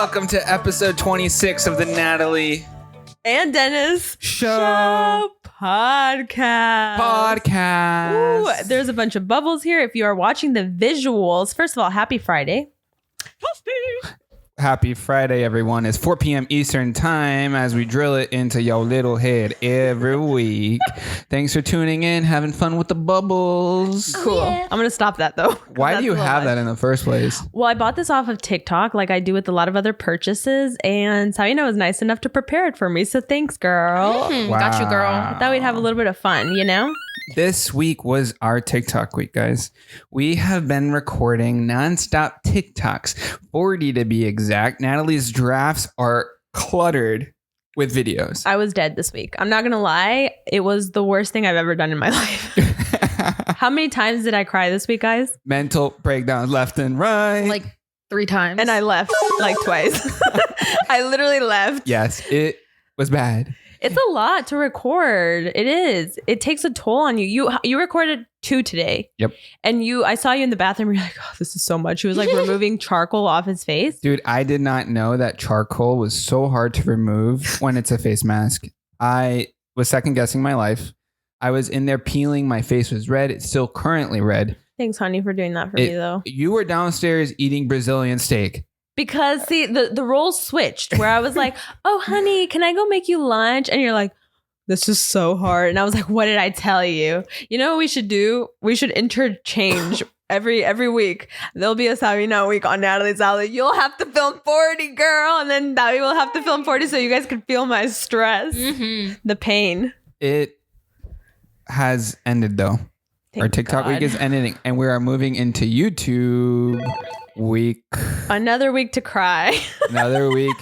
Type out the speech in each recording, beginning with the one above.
welcome to episode 26 of the Natalie and Dennis Show podcast. Ooh, there's a bunch of bubbles here. If you are watching the visuals, first of all, happy Friday. Happy Friday, everyone. It's 4 p.m. Eastern time as we drill it into your little head every week. Thanks for tuning in, having fun with the bubbles. Cool. Yeah. I'm going to stop that, though. Why do you have that in the first place? Well, I bought this off of TikTok like I do with a lot of other purchases, and Sabina was nice enough to prepare it for me, so thanks, girl. Wow. Got you, girl. I thought we'd have a little bit of fun, you know? This week was our TikTok week, guys. We have been recording nonstop TikToks, 40 to be exact. Natalie's drafts are cluttered with videos. I was dead this week. I'm not going to lie. It was the worst thing I've ever done in my life. How many times did I cry this week, guys? Mental breakdowns left and right. Like 3 times. And I left like twice. I literally left. Yes, it was bad. It's a lot to record. It is. It takes a toll on you. You recorded 2 today. Yep. And I saw you in the bathroom. You're like, oh, this is so much. He was like removing charcoal off his face. Dude, I did not know that charcoal was so hard to remove when it's a face mask. I was second guessing my life. I was in there peeling. My face was red. It's still currently red. Thanks, honey, for doing that for me, though. You were downstairs eating Brazilian steak. Because, see, the roles switched where I was like, oh, honey, can I go make you lunch? And you're like, this is so hard. And I was like, what did I tell you? You know what we should do? We should interchange every week. There'll be a Sabina week on Natalie's Outlet. You'll have to film 40, girl. And then Navi will have to film 40 so you guys can feel my stress, the pain. It has ended, though. Thank Our TikTok God. week is ending, and we are moving into YouTube week. Another week to cry. Another week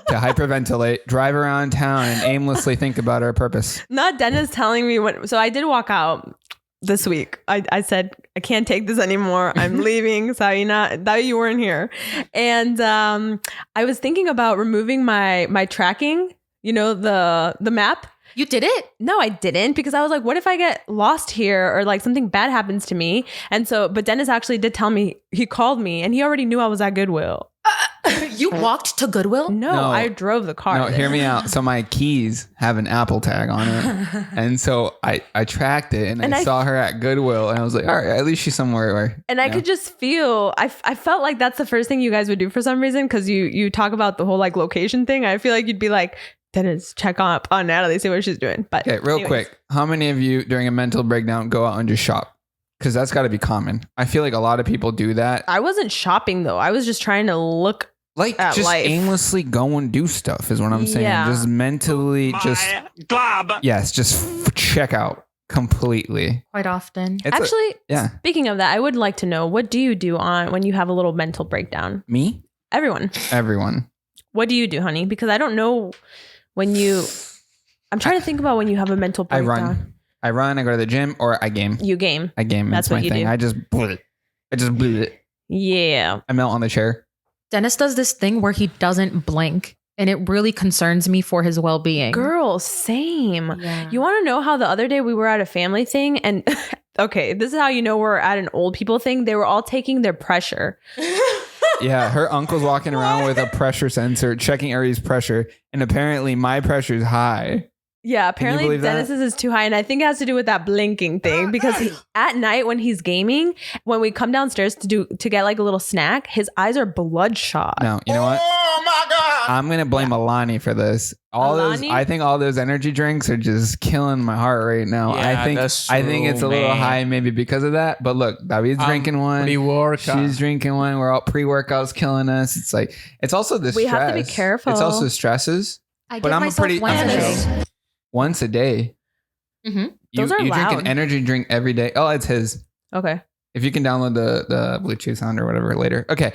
to hyperventilate, drive around town, and aimlessly think about our purpose. Not Dennis telling me what. So I did walk out this week. I said, I can't take this anymore. I'm leaving. Sabina, that you weren't here. And I was thinking about removing my tracking, you know, the map. You did it? No, I didn't, because I was like, what if I get lost here or like something bad happens to me? And so, but Dennis actually did tell me, he called me and he already knew I was at Goodwill. You walked to Goodwill? No, I drove the car. No, hear me out. So my keys have an Apple tag on it. And so I tracked it and I saw her at Goodwill and I was like, all right, at least she's somewhere where. And I could just feel, I felt like that's the first thing you guys would do for some reason, because you talk about the whole like location thing. I feel like you'd be like, Dennis, check up on Natalie, see what she's doing. But okay, real quick, how many of you during a mental breakdown go out and just shop? Because that's got to be common. I feel like a lot of people do that. I wasn't shopping though. I was just trying to look like at just life. Aimlessly go and do stuff is what I'm saying. Yeah. Just mentally, just check out completely. Quite often. Actually, yeah. Speaking of that, I would like to know, what do you do on when you have a little mental breakdown? Me? Everyone. What do you do, honey? Because I don't know when you. I'm trying to think about when you have a mental breakdown. I run. I go to the gym, or I game. You game. I game. That's what my you thing. do. I just blew it. Yeah. I melt on the chair. Dennis does this thing where he doesn't blink, and it really concerns me for his well-being. Girl, same. Yeah. You want to know how the other day we were at a family thing, and okay, this is how you know we're at an old people thing. They were all taking their pressure. Yeah, her uncle's walking around with a pressure sensor, checking Ari's pressure, and apparently my pressure is high. Yeah, apparently Dennis's is too high, and I think it has to do with that blinking thing, because at night when he's gaming, when we come downstairs to get like a little snack, his eyes are bloodshot. No, you know what? Oh my God! I'm gonna blame Alani for this. I think all those energy drinks are just killing my heart right now. Yeah, I think it's a little high maybe because of that. But look, David's drinking one. Pre-workout. She's drinking one. We're all pre-workouts killing us. It's like it's also the stress. We have to be careful. It's also stresses. I But give I'm a myself pretty- once I'm a a day. chill. Once a day. Mm-hmm. Those are you drink loud. an energy drink every day. Oh, it's his. Okay. If you can download the Bluetooth sound or whatever later. Okay.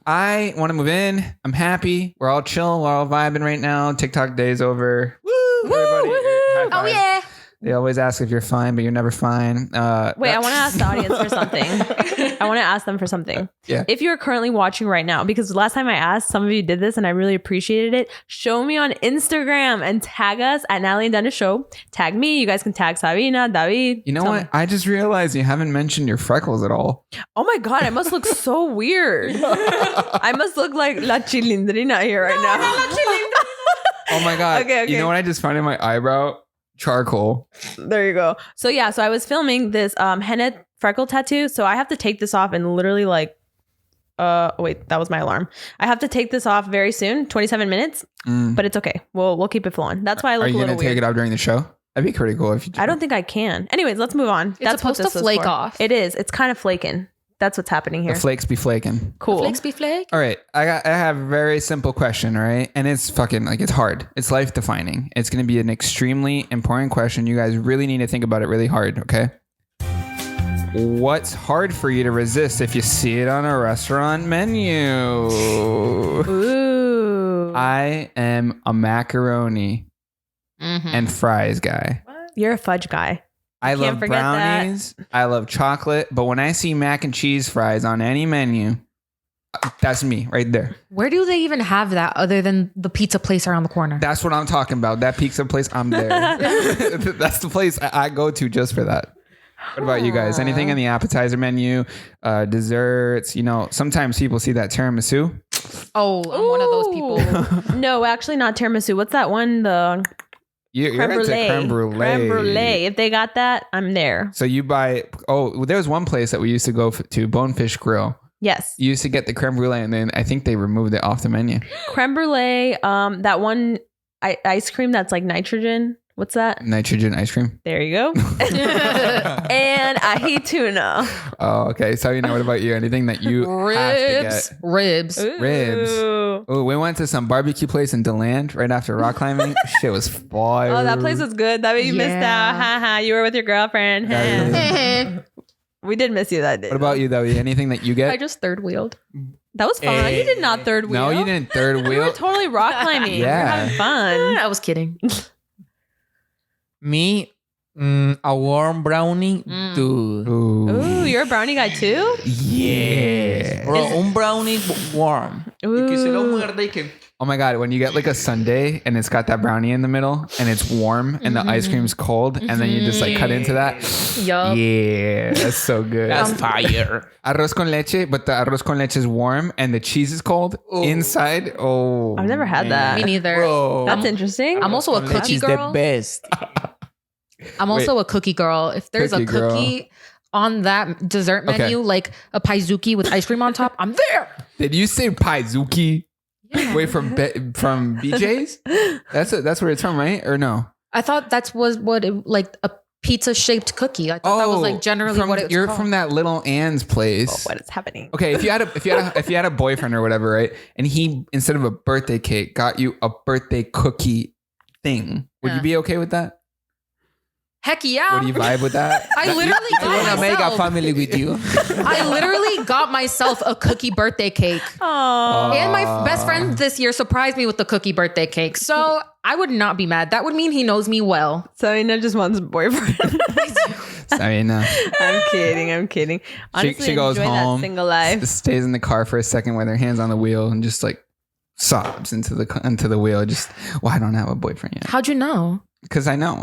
I want to move in. I'm happy. We're all chill. We're all vibing right now. TikTok day's over. Woo! Everybody. High Oh, five. yeah. They always ask if you're fine, but you're never fine. Wait, I want to ask the audience for something. I want to ask them for something. Yeah. If you're currently watching right now, because last time I asked, some of you did this and I really appreciated it. Show me on Instagram and tag us at Natalie and Dennis Show. Tag me. You guys can tag Sabina, David. You know what? Me. I just realized you haven't mentioned your freckles at all. Oh my God, I must look so weird. I must look like La Chilindrina here right now. Oh my God. Okay. You know what I just found in my eyebrow? Charcoal. There you go. So yeah, so I was filming this henna freckle tattoo. So I have to take this off and literally like, wait, that was my alarm. I have to take this off very soon, 27 minutes, but it's okay. We'll keep it flowing. That's why I look Are you a little going to take weird. it off during the show? That'd be pretty cool if you did. I don't think I can. Anyways, let's move on. It's supposed to flake off. It is. It's kind of flaking. That's what's happening here. The flakes be flaking. Cool. Flakes be flake. All right. I have a very simple question, right? And it's fucking like it's hard. It's life defining. It's going to be an extremely important question. You guys really need to think about it really hard, okay? What's hard for you to resist if you see it on a restaurant menu? Ooh. I am a macaroni and fries guy. You're a fudge guy. I Can't love forget that. brownies. I love chocolate. But when I see mac and cheese fries on any menu, that's me right there. Where do they even have that other than the pizza place around the corner? That's what I'm talking about. That pizza place, I'm there. That's the place I go to just for that. What about you guys? Anything on the appetizer menu, desserts? You know, sometimes people see that tiramisu. Oh, I'm one of those people. No, actually not tiramisu. What's that one? The You're creme into brulee. creme brulee. Creme brulee. If they got that, I'm there. So you buy. Oh, there was one place that we used to go to, Bonefish Grill. Yes. You used to get the creme brulee, and then I think they removed it off the menu. Creme brulee. That one ice cream that's like nitrogen. What's that? Nitrogen ice cream. There you go. And ahi tuna. Oh, okay. So what about you? Anything that you have to get? Ribs. Ribs. Ooh. Oh, we went to some barbecue place in DeLand right after rock climbing. Shit was fire. Oh, that place was good. That way you missed out. Ha ha. You were with your girlfriend. Yeah. We did miss you that day. What about you, though? Anything that you get? I just third wheeled. That was fun. You did not third wheel. No, you didn't third We wheel. were totally rock climbing. Yeah. We were having fun. I was kidding. Me, a warm brownie, dude. Ooh. Ooh, you're a brownie guy too? Yeah. Bro, un brownie warm. Y que se lo Ooh. muerde y que... Oh my God, when you get like a sundae and it's got that brownie in the middle and it's warm and the ice cream's cold and then you just like cut into that. Yup. Yeah, that's so good. That's fire. Arroz con leche, but the arroz con leche is warm and the cheese is cold inside. Oh, I've never had that. Me neither. Bro. That's interesting. I'm also a Leche cookie is the girl. best. I'm also a cookie girl. If there's Cookie a girl. cookie on that dessert Okay. menu, like a paizuki with ice cream on top, I'm there. Did you say paizuki? Wait, from BJ's? That's where it's from, right? Or no? I thought that's was what it, like a pizza shaped cookie. I thought that was like generally from, what it was you're called. from that little Ann's place. What is happening? Okay, if you had a boyfriend or whatever, right? And he, instead of a birthday cake, got you a birthday cookie thing, would you be okay with that? Heck yeah. Would you vibe with that? I literally I got wanna make a myself. family with you. I literally got myself a cookie birthday cake. Oh. And my best friend this year surprised me with the cookie birthday cake. So I would not be mad. That would mean he knows me well. Sabina just wants a boyfriend. I mean, I'm kidding. Honestly, she goes enjoy home, that single life. stays in the car for a second with her hands on the wheel and just like sobs into the wheel. Just, well, I don't have a boyfriend yet. How'd you know? Because I know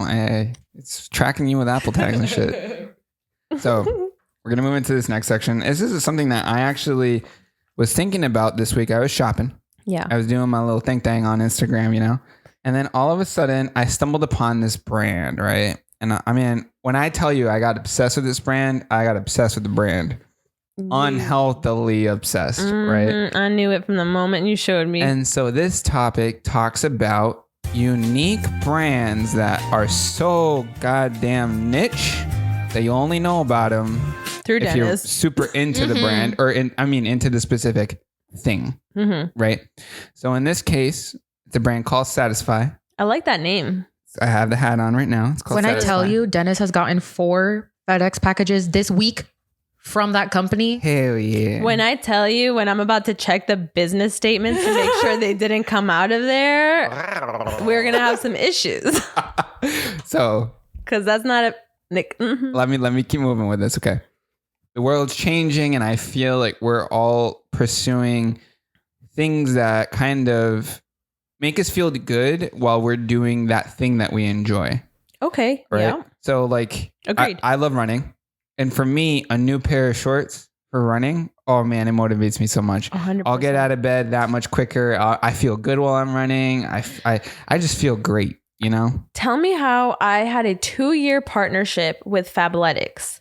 it's tracking you with Apple tags and shit. So we're gonna move into this next section. This is something that I actually was thinking about this week. I was shopping. Yeah. I was doing my little thing on Instagram, and then all of a sudden I stumbled upon this brand, right? And I mean, when I tell you I got obsessed with this brand, I got obsessed with the brand. Unhealthily obsessed, right? I knew it from the moment you showed me. And so this topic talks about unique brands that are so goddamn niche that you only know about them Through if you're Dennis. super into the brand or into the specific thing, right? So in this case, it's a brand called Satisfy. I like that name. I have the hat on right now. It's called When I Satisfy. tell you, Dennis has gotten 4 FedEx packages this week from that company. Hell yeah. When I tell you, when I'm about to check the business statements to make sure they didn't come out of there, we're going to have some issues. So Because that's not a Nick. Let me keep moving with this. Okay. The world's changing, and I feel like we're all pursuing things that kind of make us feel good while we're doing that thing that we enjoy. Okay. Right. Yeah. So like, Agreed. I love running. And for me, a new pair of shorts for running, oh man, it motivates me so much. 100%. I'll get out of bed that much quicker. I feel good while I'm running. I just feel great, you know? Tell me how I had a 2-year partnership with Fabletics.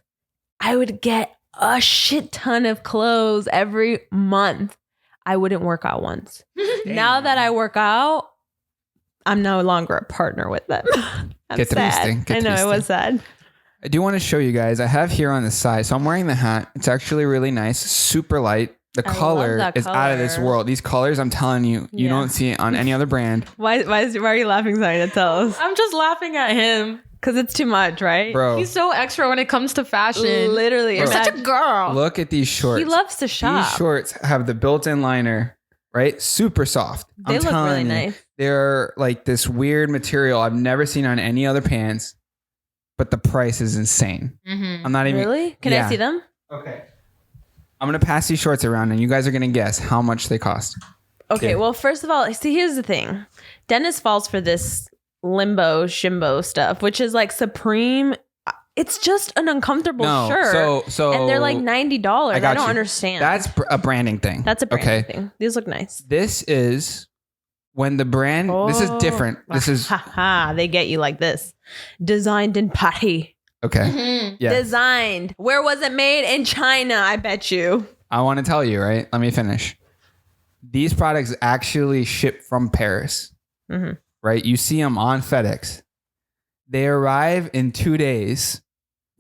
I would get a shit ton of clothes every month. I wouldn't work out once. Now that I work out, I'm no longer a partner with them. I'm Get sad. I know, it was sad. I do want to show you guys. I have here on the side. So I'm wearing the hat. It's actually really nice. Super light. The I color love that is out of this color. world. These colors, I'm telling you, you Yeah. don't see it on any other brand. Why are you laughing, Sonia? Tell us. I'm just laughing at him. Because it's too much, right? Bro, He's so extra when it comes to fashion. Literally. You're such a girl. look at these shorts. He loves to shop. These shorts have the built-in liner, right? Super soft. They look really you, nice. They're like this weird material I've never seen on any other pants, but the price is insane. Mm-hmm. I'm not even... Really? Can Yeah. I see them? Okay. I'm going to pass these shorts around and you guys are going to guess how much they cost. Okay, Yeah. well, first of all, see, here's the thing. Dennis falls for this limbo shimbo stuff, which is like Supreme. It's just an uncomfortable shirt. So and they're like $90. I got don't you. understand. That's a branding thing. That's a brand thing. These look nice. This is when the brand... This is different. This is... Ha ha. They get you like this. Designed in Paris. Okay. Mm-hmm. Yeah. Designed. Where was it made? In China, I bet you. I want to tell you, right? Let me finish. These products actually ship from Paris, Mhm. right? You see them on FedEx. They arrive in 2 days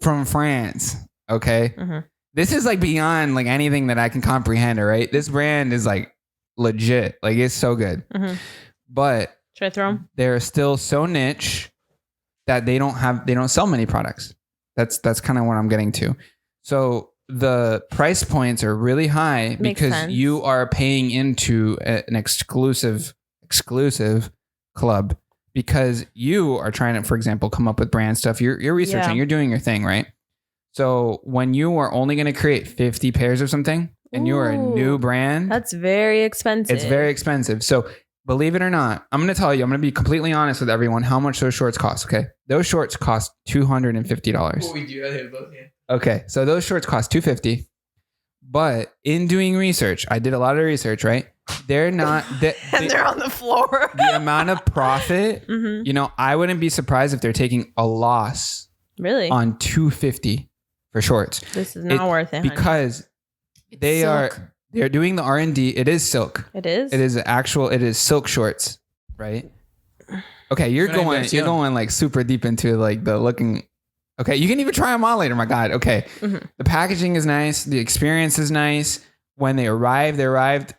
from France, okay? Mhm. This is like beyond like anything that I can comprehend, all right? This brand is like legit. Like it's so good. Mhm. But Should I throw them? they're still so niche that they don't sell many products. That's kind of what I'm getting to. So the price points are really high Makes because sense. you are paying into an exclusive club because you are trying to, for example, come up with brand stuff. You're researching, Yeah. you're doing your thing, right? So when you are only going to create 50 pairs of something and you're a new Ooh, brand, That's very expensive. it's very expensive. So believe it or not, I'm going to tell you, I'm going to be completely honest with everyone how much those shorts cost. Okay. Those shorts cost $250. Okay. So those shorts cost $250. But in doing research, I did a lot of research, right? They're not, and they're on the floor. the amount of profit, Mhm. you know, I wouldn't be surprised if they're taking a loss Really? on $250 for shorts This is not worth it, honey. because they're doing the R&D. It is silk. It is? It is silk shorts, right? Okay, you're Una inversión. going like super deep into like the looking. Okay, you can even try them on later. My God. Okay, Mhm. The packaging is nice. The experience is nice. When they arrived,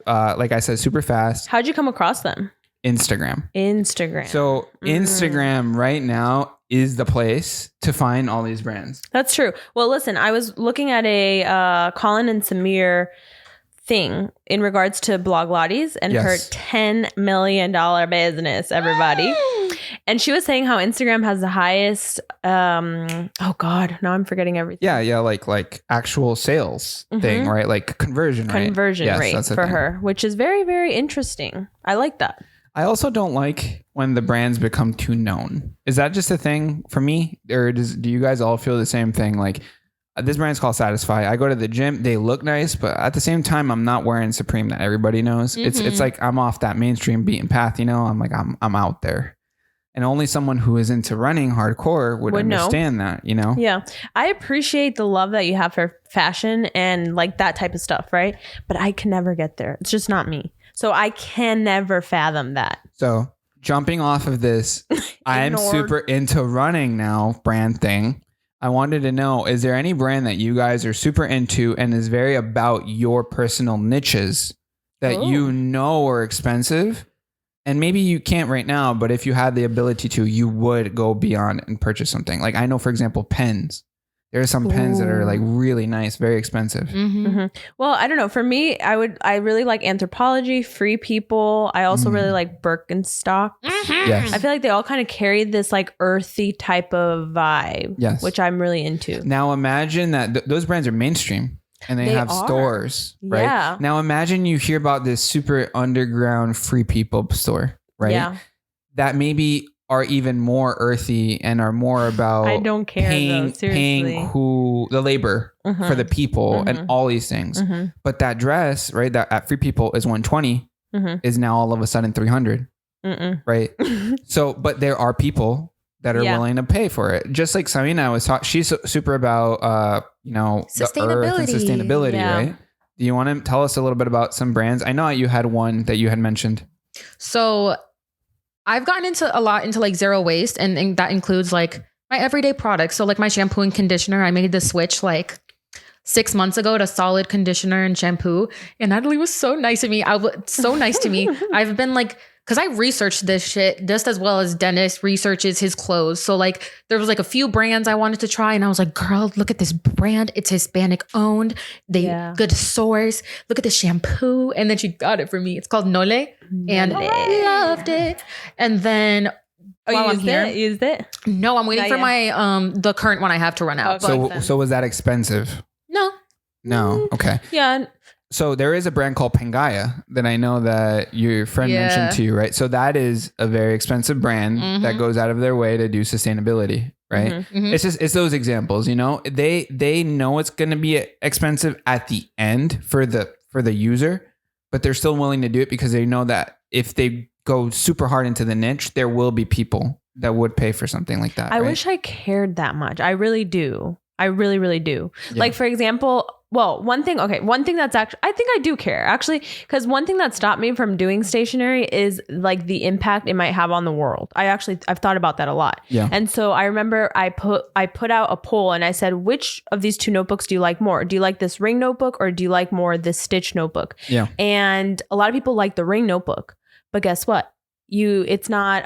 like I said, super fast. How'd you come across them? Instagram. Instagram. So Instagram right now is the place to find all these brands. That's true. Well, listen, I was looking at a Colin and Samir thing in regards to Blog Lotties and her Yes. $10 million business, everybody. And she was saying how Instagram has the highest, oh God, now I'm forgetting everything. Yeah, like actual sales thing, right? Like conversion rate. Conversion Yes, rate that's the for thing. her, which is very, very interesting. I like that. I also don't like when the brands become too known. Is that just a thing for me? Or do you guys all feel the same thing? Like this brand's called Satisfy. I go to the gym. They look nice, but at the same time, I'm not wearing Supreme that everybody knows. It's like I'm off that mainstream beaten path, you know? I'm like, I'm out there. And only someone who is into running hardcore would Would know. understand that, you know? Yeah. I appreciate the love that you have for fashion and like that type of stuff, right? But I can never get there. It's just not me. So I can never fathom that. So jumping off of this, I'm Ignored. super into running now brand thing. I wanted to know, is there any brand that you guys are super into and is very about your personal niches that you know are expensive? And maybe you can't right now, but if you had the ability to, you would go beyond and purchase something. Like I know, for example, pens. There's some pens that are like really nice, very expensive. Well, I don't know. For me, I really like Anthropology, Free People. I also really like Birkenstock. Yes. I feel like they all kind of carry this like earthy type of vibe, Yes. which I'm really into. Now imagine that those brands are mainstream and they have are. stores, right? Yeah. Now imagine you hear about this super underground Free People store, right? Yeah. That maybe are even more earthy and are more about I don't care, though, seriously. paying the labor for the people and all these things. But that dress, right, that at Free People is 120 is now all of a sudden 300, right? So, but there are people that are willing to pay for it. Just like Samina was talking, she's super about, the earth and sustainability, right? Do you want to tell us a little bit about some brands? I know you had one that you had mentioned. So I've gotten into like zero waste, and that includes like my everyday products. So like my shampoo and conditioner, I made the switch like 6 months ago to solid conditioner and shampoo. And Natalie was so nice to me. So nice to me. I've been like, because I researched this shit just as well as Dennis researches his clothes. So like there was like a few brands I wanted to try, and I was like, girl, look at this brand. It's Hispanic owned. Good source. Look at the shampoo. And then she got it for me. It's called Nole. And I loved it. And then while I'm here, used it? no, I'm waiting Not for yet. my the current one I have to run out. Okay. But So was that expensive? No. Okay. Yeah. So there is a brand called Pangaya that I know that your friend mentioned to you, right? So that is a very expensive brand that goes out of their way to do sustainability, right? It's those examples, they know it's going to be expensive at the end for the user, but they're still willing to do it because they know that if they go super hard into the niche, there will be people that would pay for something like that. I right? wish I cared that much. I really do. I really, really do. Yeah. Like, for example, one thing that's actually, I think I do care actually, because one thing that stopped me from doing stationery is like the impact it might have on the world. I've thought about that a lot. Yeah. And so I remember I put out a poll and I said, which of these two notebooks do you like more? Do you like this Ring notebook or do you like more this Stitch notebook? Yeah. And a lot of people like the Ring notebook, but guess what? It's not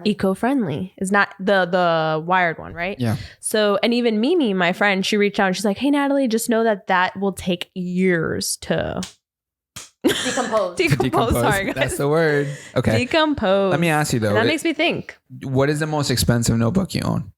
eco-friendly. It's not the wired one, right? Yeah. So, and even Mimi, my friend, she reached out and she's like, hey, Natalie, just know that will take years to decompose. Decompose. Sorry, guys. That's the word. Okay. Decompose. Let me ask you though. And that makes me think. What is the most expensive notebook you own?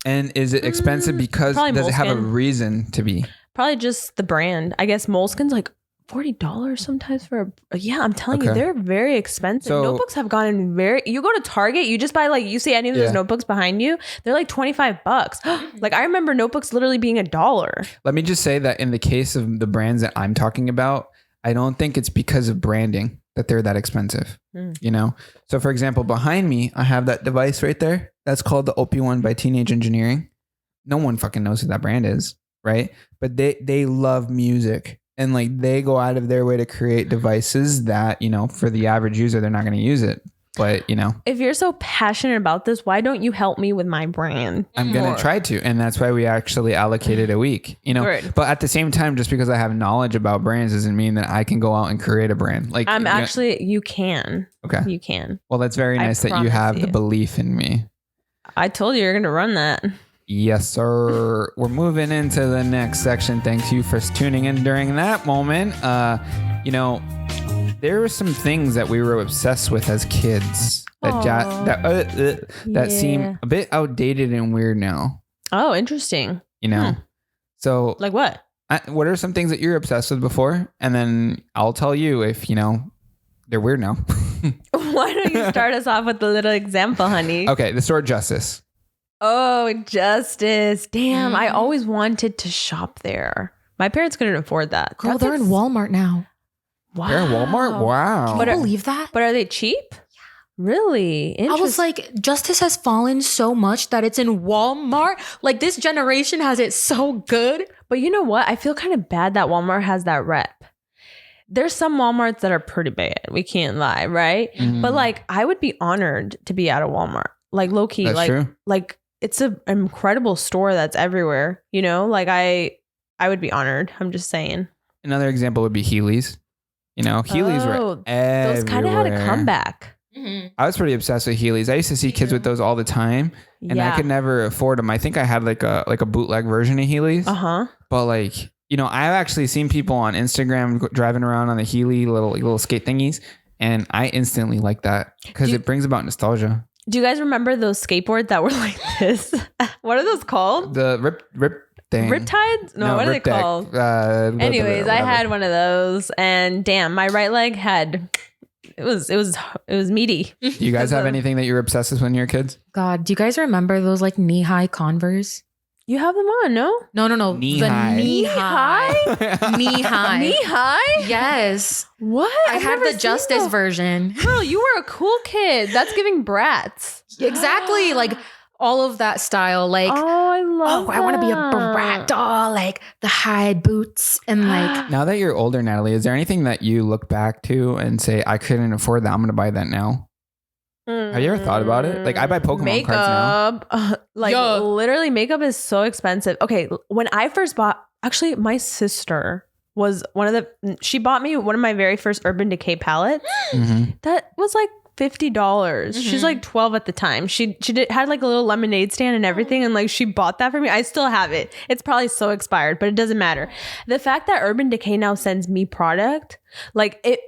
And is it expensive because probably does it have a Moleskine. reason to be? Probably just the brand. I guess Moleskine's like $40 sometimes for I'm telling you, they're very expensive. So- Notebooks have gotten you go to Target, you just buy like, you see any of those notebooks behind you, they're like $25. Like I remember notebooks literally being $1. Let me just say that in the case of the brands that I'm talking about, I don't think it's because of branding that they're that expensive. So for example, behind me, I have that device right there. That's called the OP1 by Teenage Engineering. No one fucking knows who that brand is, right? But they love music. And like they go out of their way to create devices that, for the average user, they're not going to use it. But, If you're so passionate about this, why don't you help me with my brand? I'm going to try to. And that's why we actually allocated a week, Word. But at the same time, just because I have knowledge about brands doesn't mean that I can go out and create a brand. Like you can. Okay. You can. Well, that's very nice that you have the belief in me. I told you you're going to run that. Yes, sir. We're moving into the next section. Thanks you for tuning in during that moment. There were some things that we were obsessed with as kids that seem a bit outdated and weird now. Oh, interesting. So like what? What are some things that you're obsessed with before? And then I'll tell you if, they're weird now. Why don't you start us off with a little example, honey? Okay. The store Justice. Oh, Justice. Damn. I always wanted to shop there. My parents couldn't afford that. Girl, they're in Walmart now. Wow. They're in Walmart? Wow. Can you believe that? But are they cheap? Yeah. Really? I was like, Justice has fallen so much that it's in Walmart. Like this generation has it so good. But you know what? I feel kind of bad that Walmart has that rep. There's some Walmarts that are pretty bad. We can't lie, right? But like, I would be honored to be at a Walmart. Like low key, That's true. Like it's an incredible store that's everywhere. Like I would be honored. I'm just saying. Another example would be Heelys. Heelys were everywhere. Those kind of had a comeback. I was pretty obsessed with Heelys. I used to see kids with those all the time, and I could never afford them. I think I had like a bootleg version of Heelys. But like, you know, I've actually seen people on Instagram driving around on the Heely little skate thingies, and I instantly like that because it brings about nostalgia. Do you guys remember those skateboards that were like this? What are those called? The rip thing. Riptides? No, what are they called? Anyways, I had one of those, and damn, my right leg had it was meaty. Do you guys have anything that you were obsessed with when you were kids? God, do you guys remember those like knee-high Converse? You have them on, no? No. Knee-high. Knee-high. Knee-high? Knee-high? Yes. What? I have the Justice version. Girl, you were a cool kid. That's giving brats. Exactly. Like all of that style. Like, I love I want to be a brat doll. Like the high boots and like. Now that you're older, Natalie, is there anything that you look back to and say, I couldn't afford that, I'm going to buy that now? Have you ever thought about it? Like, I buy Pokemon cards now. Literally, makeup is so expensive. Okay, when I first bought, actually, my sister was she bought me one of my very first Urban Decay palettes. That was like $50. She's like 12 at the time. She had like a little lemonade stand and everything, and like she bought that for me. I still have it. It's probably so expired, but it doesn't matter. The fact that Urban Decay now sends me product, like it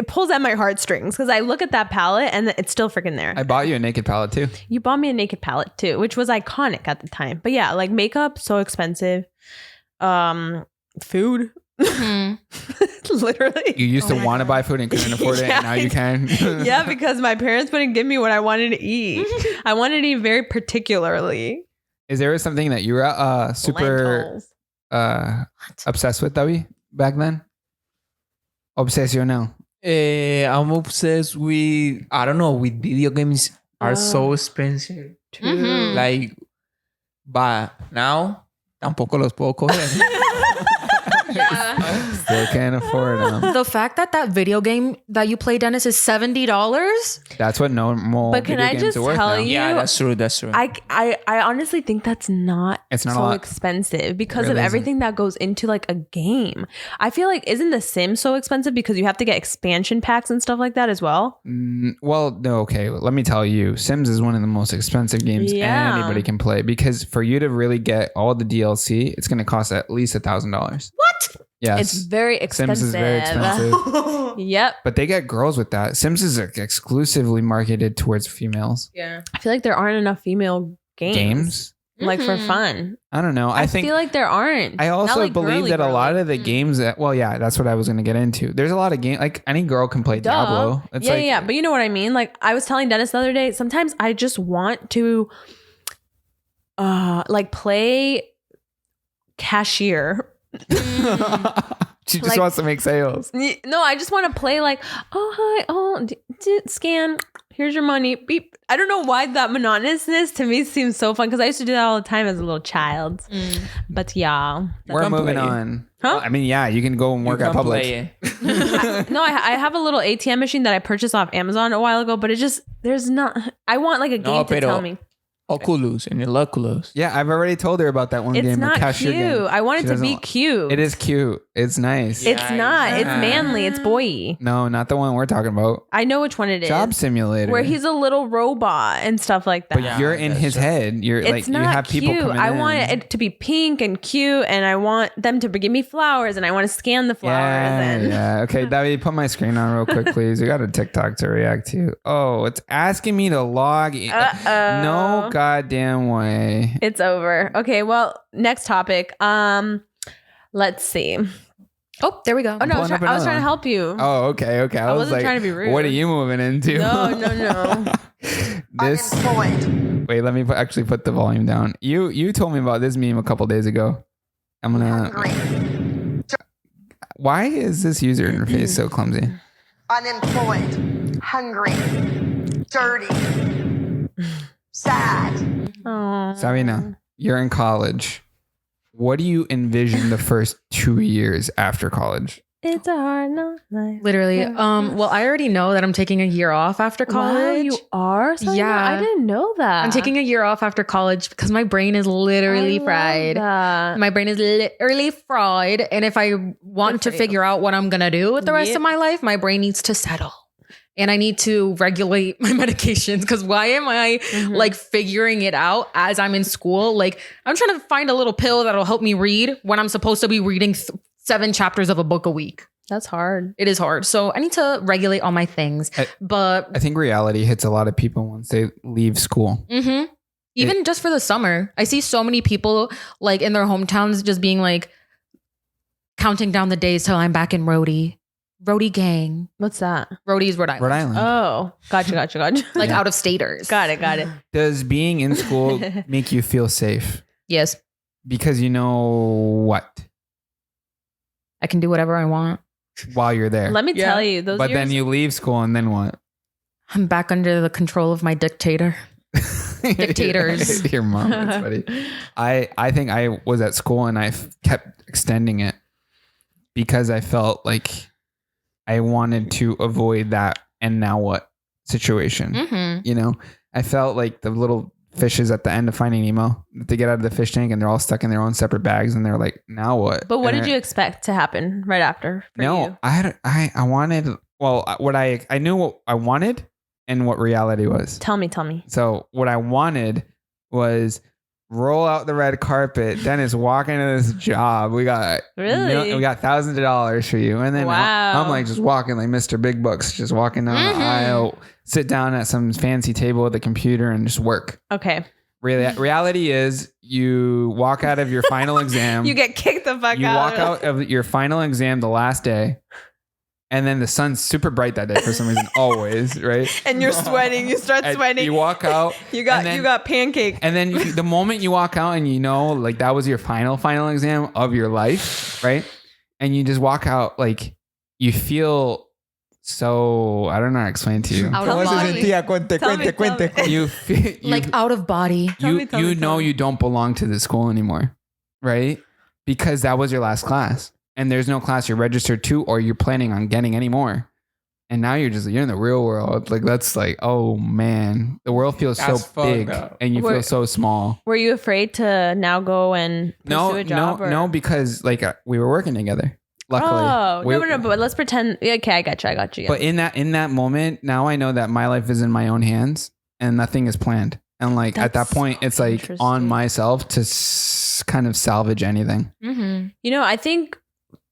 pulls at my heartstrings because I look at that palette and it's still freaking there. I bought you a naked palette too. You bought me a naked palette too, which was iconic at the time. But yeah, like makeup, so expensive. Food. Literally. You used to want to buy food and couldn't afford it, and now you can. Yeah, because my parents wouldn't give me what I wanted to eat. I wanted to eat very particularly. Is there something that you were super obsessed with, Debbie, back then? Obsesional. I'm obsessed with, I don't know, with video games are so expensive. Like, but now, tampoco los puedo coger. Still can't afford them. The fact that video game that you play, Dennis, is $70. That's what normal. But can I just tell you? Yeah, that's true. I honestly think that's not a so lot. expensive because It of really everything that goes into like a game. I feel like isn't The Sims so expensive because you have to get expansion packs and stuff like that as well? Well, no, okay. Let me tell you, Sims is one of the most expensive games anybody can play because for you to really get all the DLC, it's going to cost at least $1,000. What? Yes. It's very expensive. Sims is very expensive. Yep. But they get girls with that. Sims is exclusively marketed towards females. Yeah. I feel like there aren't enough female games? Like for fun. I don't know. I feel like there aren't. I also like believe that a lot of the games that, well, yeah, that's what I was going to get into. There's a lot of games, like any girl can play Diablo. It's yeah. But you know what I mean? Like I was telling Dennis the other day, sometimes I just want to like play cashier. She just wants to make sales. No, I just want to play like, oh, hi, scan. Here's your money. Beep. I don't know why that monotonousness to me seems so fun because I used to do that all the time as a little child. But yeah. We're moving on. Huh? Well, I mean, yeah, you can go and work at Publix. No, I have a little ATM machine that I purchased off Amazon a while ago, but I want like a game to tell me. Oculus and your Oculus. Yeah, I've already told her about that one game. It's not cashier cute. game. I want it to be cute. It is cute. It's nice. It's not. It's manly. It's boy-y. No, not the one we're talking about. I know which one it is. Job Simulator. Where he's a little robot and stuff like that. But you're in his head. You're it's like not you have people cute. coming I in. want it to be pink and cute, and I want them to give me flowers, and I want to scan the flowers. Yeah. Okay, David, put my screen on real quick, please. We got a TikTok to react to. Oh, it's asking me to log in. No goddamn way. It's over. Okay, well, next topic. Let's see. Oh, there we go. Oh no, I was trying to help you. Oh, okay. I was wasn't like, trying to be rude. What are you moving into? No. This. Wait, let me actually put the volume down. You told me about this meme a couple days ago. I'm gonna. Why is this user interface so clumsy? Unemployed, hungry, dirty, sad. Sabina, you're in college. What do you envision the first 2 years after college? It's a hard knock life. Literally. Well, I already know that I'm taking a year off after college. Wow, you are? Yeah. I didn't know that. I'm taking a year off after college because my brain is literally fried. My brain is literally fried. And if I want to figure out what I'm going to do with the rest of my life, my brain needs to settle. and I need to regulate my medications because why am I like figuring it out as I'm in school? Like I'm trying to find a little pill that'll help me read when I'm supposed to be reading 7 chapters of a book a week. That's hard. It is hard. So I need to regulate all my things. But I think reality hits a lot of people once they leave school. Even just for the summer, I see so many people like in their hometowns just being like counting down the days till I'm back in Rhodey. Rhodey gang. What's that? Rhodey's Rhode Island. Rhode Island. Oh, gotcha. Like out of staters. Got it. Does being in school make you feel safe? Yes. Because you know what? I can do whatever I want. While you're there. Let me tell you, those But years, then you leave school and then what? I'm back under the control of my dictator. Dictators. Your mom. That's funny. I think I was at school and I kept extending it because I felt like I wanted to avoid that and now what situation. You know, I felt like the little fishes at the end of Finding Nemo, they get out of the fish tank and they're all stuck in their own separate bags and they're like, now what? But what And did you expect to happen right after? For you? I wanted, well, what I knew what I wanted and what reality was. Tell me. So what I wanted was roll out the red carpet. Dennis, walk into this job. We got Really? we got thousands of dollars for you. And then Wow. I'm like just walking like Mr. Big Bucks, just walking down the aisle, sit down at some fancy table with a computer and just work. Okay. Reality is you walk out of your final exam. You get kicked the fuck You out. walk out of your final exam the last day. And then the sun's super bright that day for some reason, always, right? And you're sweating. You start And sweating. you walk out. You got and then- you got pancake. And then the moment you walk out and you know, like that was your final exam of your life, right? And you just walk out, like you feel so, I don't know how to explain to you. Out of ¿Cómo se body. sentía? Cuente. You feel, Like out of body. Tell me, you know you don't belong to this school anymore, right? Because that was your last class. And there's no class you're registered to or you're planning on getting anymore. And now you're in the real world. Like that's like, oh man, the world feels That's so big fucked up. and you feel so small. Were you afraid to now go and pursue a job? No, because like we were working together. Luckily. Oh, We- no, but let's pretend. Okay, I got you. But in that moment, now I know that my life is in my own hands and nothing is planned. And like at that That's point, it's like interesting. on myself to kind of salvage anything. You know, I think,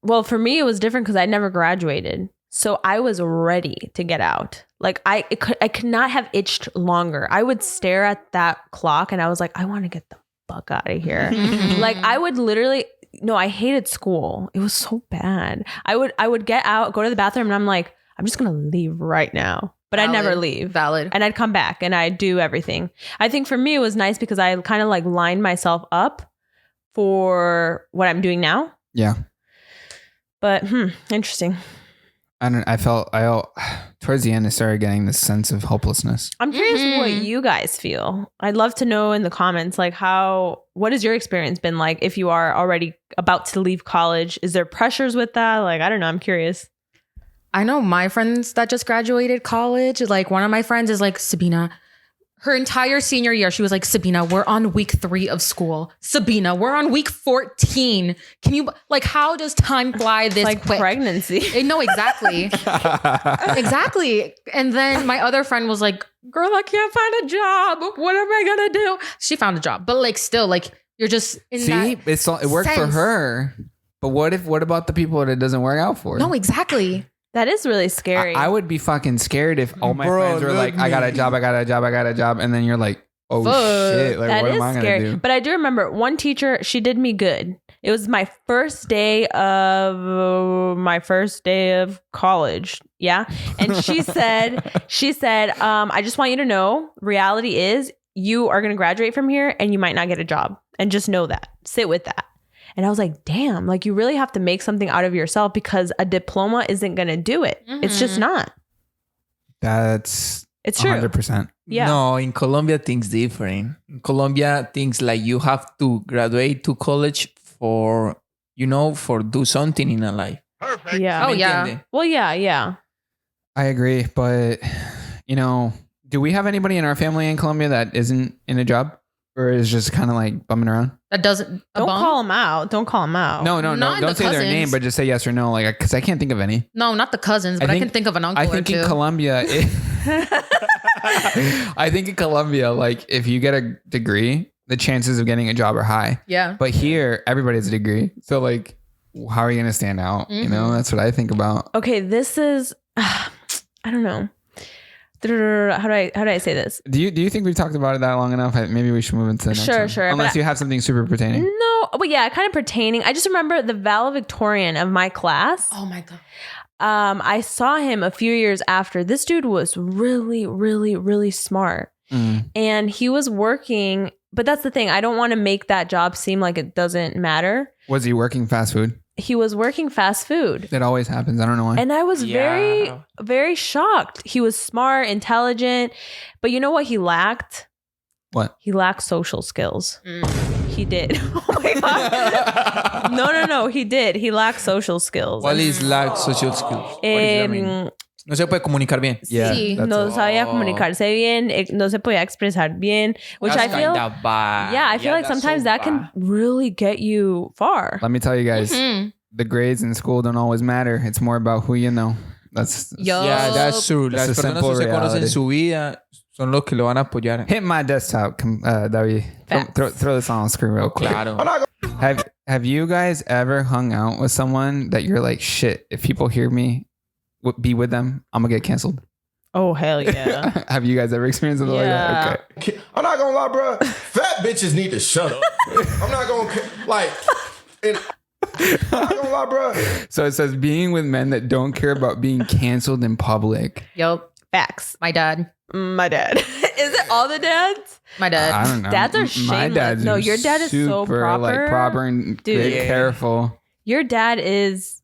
well, for me, it was different because I never graduated. So I was ready to get out. Like I could not have itched longer. I would stare at that clock and I was like, I want to get the fuck out of here. Like I would literally, no, I hated school. It was so bad. I would get out, go to the bathroom and I'm like, I'm just going to leave right now. But I'd never leave. Valid. And I'd come back and I'd do everything. I think for me, it was nice because I kind of like lined myself up for what I'm doing now. Yeah. But interesting. I felt towards the end, I started getting this sense of hopelessness. I'm curious what you guys feel. I'd love to know in the comments, like what has your experience been like if you are already about to leave college? Is there pressures with that? Like, I don't know. I'm curious. I know my friends that just graduated college. Like one of my friends is like, Sabina, her entire senior year, she was like, Sabina, we're on week 3 of school. Sabina, we're on week 14. Can you, like, how does time fly this Like quick? pregnancy. No, exactly. Exactly. And then my other friend was like, girl, I can't find a job. What am I going to do? She found a job. But like, still, like, you're just in See, that it worked for sense. her. But what about the people that it doesn't work out for? No, exactly. That is really scary. I would be fucking scared if all my Bro, friends were look like, I got a job. And then you're like, oh Fuck. shit. Like, That what is am I going scary. to do? But I do remember one teacher, she did me good. It was my first day of college. Yeah. And she said, I just want you to know, reality is you are going to graduate from here and you might not get a job. And just know that. Sit with that. And I was like, damn, like you really have to make something out of yourself because a diploma isn't going to do it. It's just not. That's It's true. 100%. Yeah. No, in Colombia, things different. In Colombia, things like you have to graduate to college for do something in a life. Yeah. Oh, ¿Me yeah. entiende? Well, yeah. I agree. But, do we have anybody in our family in Colombia that isn't in a job or is just kind of like bumming around? That doesn't. Don't call him out. Don't call him out. No. Not Don't the say their cousins. name, but just say yes or no. Like, because I can't think of any. No, not the cousins, but I can think of an uncle I or think two. in Colombia, I think in Colombia, like if you get a degree, the chances of getting a job are high. Yeah. But here, everybody has a degree. So like, how are you going to stand out? You know, that's what I think about. Okay, this is I don't know. How do I say this? Do you think we've talked about it that long enough? Maybe we should move into the next one. Sure. Unless you have something super pertaining. No, but yeah, kind of pertaining. I just remember the valedictorian of my class. Oh my God. I saw him a few years after. This dude was really, really, really smart. And he was working, but that's the thing. I don't want to make that job seem like it doesn't matter. Was he working fast food? He was working fast food. It always happens. I don't know why. And I was very, very shocked. He was smart, intelligent, but you know what he lacked? What? He lacked social skills. He did. Oh my God. No. He did. He lacked social skills. What is lack social skills? What does that mean? No se puede comunicar bien. Yeah, Sí. that's No it. sabía comunicarse bien, no se podía expresar bien, which I feel, I feel like sometimes that can really get you far. Let me tell you guys, the grades in school don't always matter. It's more about who you know. That's Yeah, that's true. That's Las a personas simple que se conocen reality. en su vida son los que lo van a apoyar. hit my desktop, David. Throw this on screen real quick. Claro. Have you guys ever hung out with someone that you're like, shit, if people hear me be with them, I'm gonna get canceled? Oh, hell yeah. Have you guys ever experienced something like that? Okay. I'm not gonna lie, bro. Fat bitches need to shut up. I'm not gonna like. I'm not gonna lie, bro. So it says being with men that don't care about being canceled in public. Yup. Facts. My dad. My dad. Is it all the dads? My dad. I don't know. Dads are My shameless. dad's No, your dad is so super, like proper. proper and Dude. very careful. Your dad is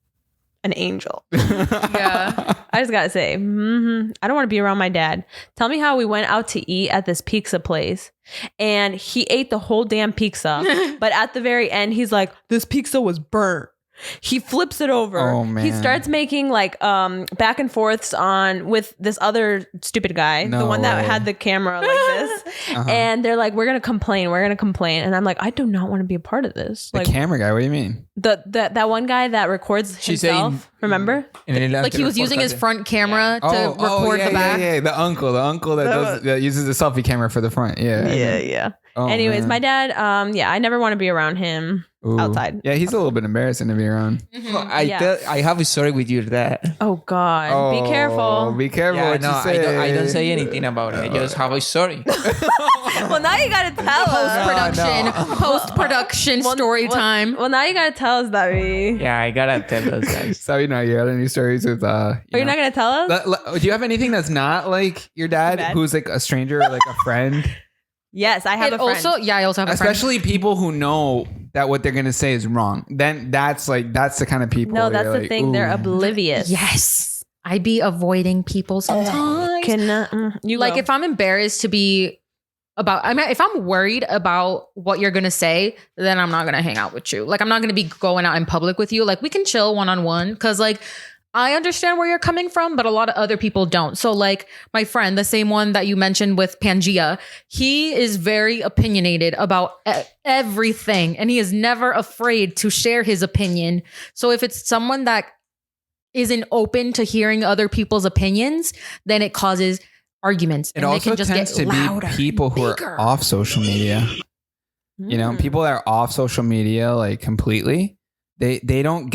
an angel. Yeah. I just gotta say, I don't want to be around my dad. Tell me how we went out to eat at this pizza place and he ate the whole damn pizza. But at the very end, he's like, this pizza was burnt. He flips it over. Oh, man. He starts making like back and forths on with this other stupid guy, No the one that way. had the camera like this. And they're like, we're gonna complain. And I'm like, I do not want to be a part of this. The Like camera guy, what do you mean? that one guy that records She's himself. saying- Remember? Like he was using his front camera to record yeah, the back. Yeah. The uncle that uses the selfie camera for the front. Yeah. Yeah. Oh, Anyways, man. my dad, I never want to be around him Ooh. outside. Yeah, he's a little bit embarrassing to be around. I have a story with your dad. Oh God, be careful. Be careful Yeah, what no, you say. I don't say anything about it. I just have a story. Well, now you gotta tell us. Post production story time. Well, now you gotta tell us, David. Yeah, I gotta tell those guys. So you got any stories with You're not gonna tell us? Do you have anything that's not like your dad, Bad. who's like a stranger or like a friend? Yes, I have It a friend. also, yeah, I also have a friend. Especially people who know that what they're gonna say is wrong. Then that's the kind of people. No, where that's you're the like, thing. They're ooh. oblivious. Yes. I be avoiding people sometimes. You Like go. if I'm embarrassed to be if I'm worried about what you're gonna say, then I'm not gonna hang out with you. Like I'm not gonna be going out in public with you. Like we can chill one-on-one because like I understand where you're coming from, but a lot of other people don't. So like my friend, the same one that you mentioned with Pangea, he is very opinionated about everything and he is never afraid to share his opinion. So if it's someone that isn't open to hearing other people's opinions, then it causes arguments. It and they also can just tends get to louder, be people who bigger. are off social media. You know, people that are off social media like completely, they don't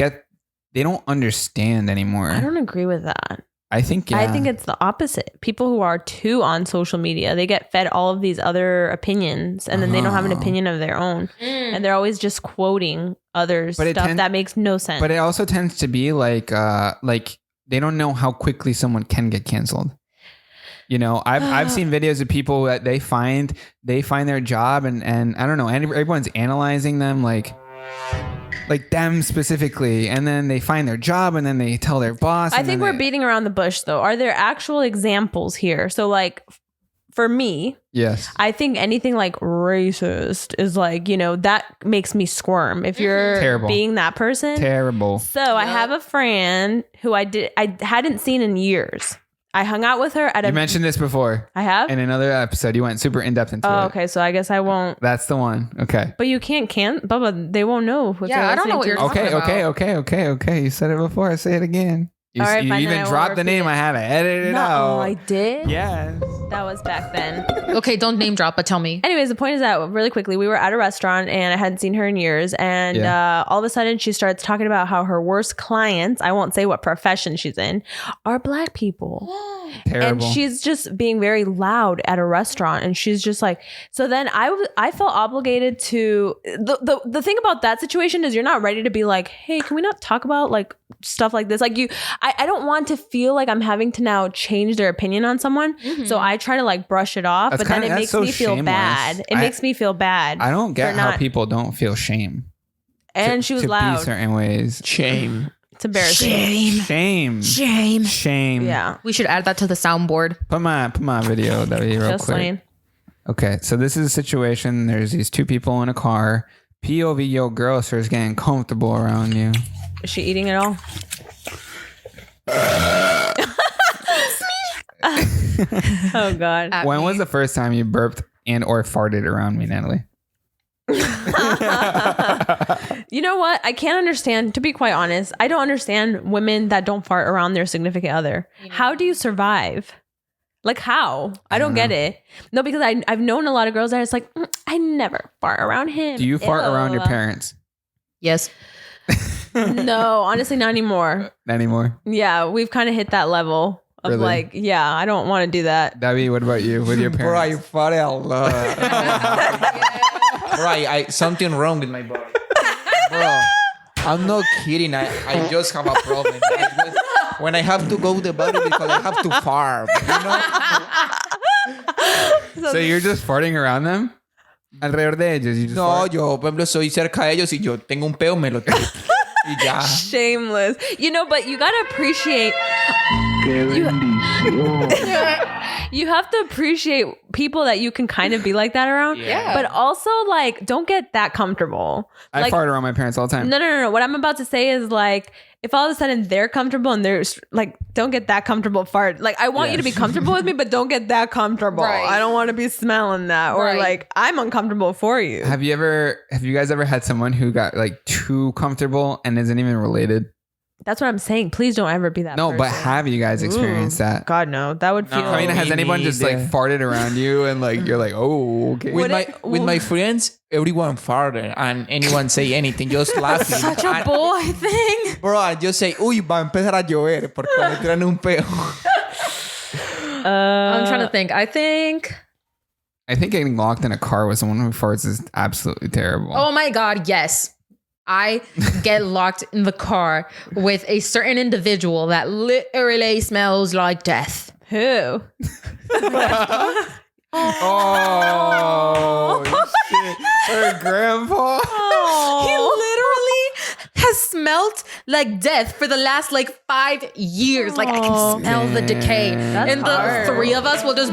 understand anymore. I don't agree with that. I think I think it's the opposite. People who are too on social media, they get fed all of these other opinions and then they don't have an opinion of their own. And they're always just quoting others But it stuff tend- that makes no sense. But it also tends to be like they don't know how quickly someone can get canceled. You know, I've seen videos of people that they find their job and I don't know, everyone's analyzing them like them specifically, and then they find their job and then they tell their boss. I think we're beating around the bush though. Are there actual examples here? So like for me, yes. I think anything like racist is like, you know, that makes me squirm if you're Terrible. being that person. Terrible. So I have a friend who I hadn't seen in years. I hung out with her at You mentioned this before. I have? In another episode. You went super in-depth into Oh, it. okay. So I guess I won't. That's the one. Okay. But you can't Bubba, they won't know. If Yeah, they're I don't know listening what to you're this. talking Okay. You said it before. I say it again. You, All right, you fine, then even I won't dropped the repeat name. it. I had to edit it out. No, I did? Yes. That was back then. Okay, don't name drop, but tell me. Anyways, the point is that really quickly, we were at a restaurant and I hadn't seen her in years. And all of a sudden she starts talking about how her worst clients, I won't say what profession she's in, are Black people. Terrible. And she's just being very loud at a restaurant. And she's just like, so then I felt obligated to, the thing about that situation is you're not ready to be like, hey, can we not talk about like stuff like this? Like I don't want to feel like I'm having to now change their opinion on someone. So I try to like brush it off, That's but then kinda- it that's makes so me feel shameless. bad. It makes me feel bad. I don't get for how not- people don't feel shame. And she was to loud. be certain ways. Shame. It's embarrassing. Shame. Yeah. We should add that to the soundboard. Put my video that we real Just quick. saying. Okay, so this is a situation. There's these two people in a car. POV, your girl starts getting comfortable around you. Is she eating it all? Oh God. At When me. was the first time you burped and or farted around me, Natalie? You know what? I can't understand, to be quite honest, I don't understand women that don't fart around their significant other. How do you survive? Like how? I don't get it. No, because I've known a lot of girls that it's like, I never fart around him. Do you fart Ew. around your parents? Yes. No, honestly, not anymore. Not anymore. Yeah, we've kind of hit that level of Really? like, yeah, I don't want to do that. Davi, what about you with your Bro, I parents? fart a lot. Bro, I something wrong with my body. Bro, I'm not kidding. I just have a problem. When I have to go to the bathroom because I have to fart, you know? So you're just farting around them? Alrededor de ellos. You just No, fart? yo, por ejemplo, soy cerca de ellos y yo tengo un peo, me lo tiro. Y ya. Shameless. You know, but you got to appreciate. You have to appreciate people that you can kind of be like that around. Yeah. But also, like, don't get that comfortable. I Like, fart around my parents all the time. No. What I'm about to say is like, if all of a sudden they're comfortable and they're like, don't get that comfortable fart. Like, I want you to be comfortable with me, but don't get that comfortable. Right. I don't want to be smelling that, or Right. like I'm uncomfortable for you. Have you guys ever had someone who got like too comfortable and isn't even related? That's what I'm saying. Please don't ever be that. No, but person. have you guys experienced that? God no, that would feel. I mean, has Me anyone just like neither. farted around you and like you're like, oh, okay. Would With my friends, everyone farted and anyone say anything, just laughing. such a boy thing. Bro, I just say, uy, va a empezar a llover porque me tiran un peo. I'm trying to think. I think. I think getting locked in a car with someone who farts is absolutely terrible. Oh my God, yes. I get locked in the car with a certain individual that literally smells like death. Who? Oh, shit. Her grandpa. He literally has smelled like death for the last like 5 years. Like I can smell the decay. That's And the hard. three of us will just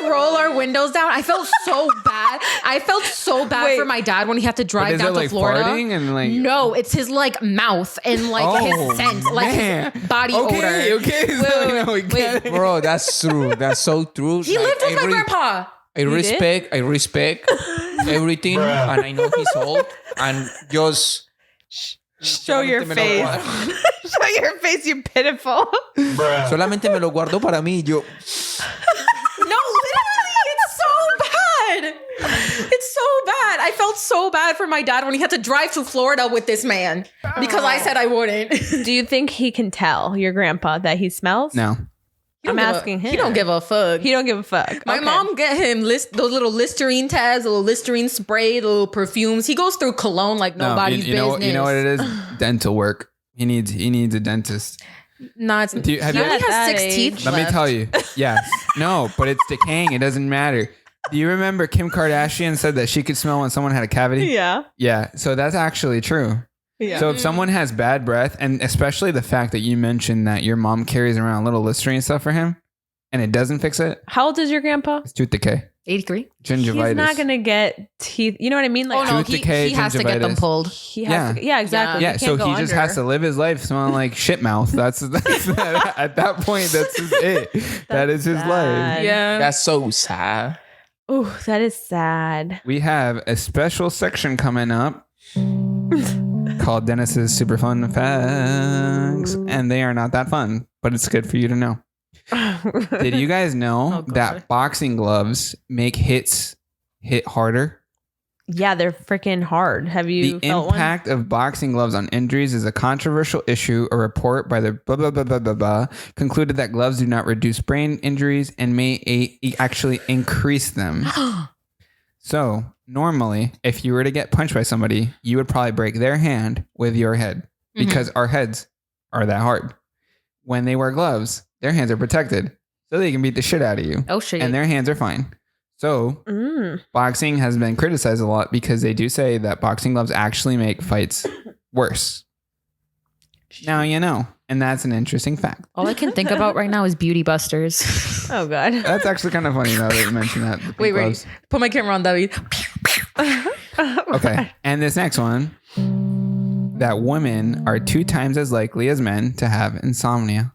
roll our windows down. I felt so bad. I felt so bad Wait. for my dad when he had to But drive is down it to like Florida. farting and like No, it's his like mouth and like Oh, his scent, like man. his body odor. Okay. So, we get it. Bro, that's true. That's so true. He lived with my grandpa. I respect everything, and I know he's old, and just Show your solamente me lo face. guardo. Show your face, you pitiful. Solamente me lo guardo para mí. Yo, No, literally, it's so bad. It's so bad. I felt so bad for my dad when he had to drive to Florida with this man because I said I wouldn't. Do you think he can tell your grandpa that he smells? No. I'm asking him. He don't give a fuck. He don't give a fuck. My Okay. mom get him those little Listerine tabs, little Listerine spray, little perfumes. He goes through cologne like No, nobody's you know, business. you know what it is? Dental work. He needs a dentist. Nah, it's, Do you- have he you- only At has that 6 age. teeth Let me left. tell you. Yes. No, but it's decaying. It doesn't matter. Do you remember Kim Kardashian said that she could smell when someone had a cavity? Yeah. Yeah. So that's actually true. Yeah. So if someone has bad breath, and especially the fact that you mentioned that your mom carries around little Listerine stuff for him and it doesn't fix it, How old is your grandpa? it's tooth decay. 83. Gingivitis. He's not gonna get teeth. You know what I mean? Like, Oh no, Tooth decay, he has to get them gingivitis. pulled. he has to, yeah, exactly. Yeah, He so can't go he just under. has to live his life smelling like shit mouth. That's at that point. That's just it. That is his life. sad. Yeah. That's so sad. Ooh, that is sad. We have a special section coming up called Dennis's Super Fun Facts, and they are not that fun, but it's good for you to know. Did you guys know God. that boxing gloves make hit harder? Yeah, they're freaking hard. Have you The felt impact of boxing gloves on injuries is a controversial issue. A report by the blah, blah, blah, blah, blah, blah concluded that gloves do not reduce brain injuries and may actually increase them. So normally, if you were to get punched by somebody, you would probably break their hand with your head because our heads are that hard. When they wear gloves, their hands are protected so they can beat the shit out of you. Oh shit. And their hands are fine. So boxing has been criticized a lot because they do say that boxing gloves actually make fights worse. Now you know. And that's an interesting fact. All I can think about right now is Beauty Busters. Oh God. That's actually kind of funny now that you mention that. the pink gloves. Put my camera on, David. Okay. And this next one, that women are 2 times as likely as men to have insomnia.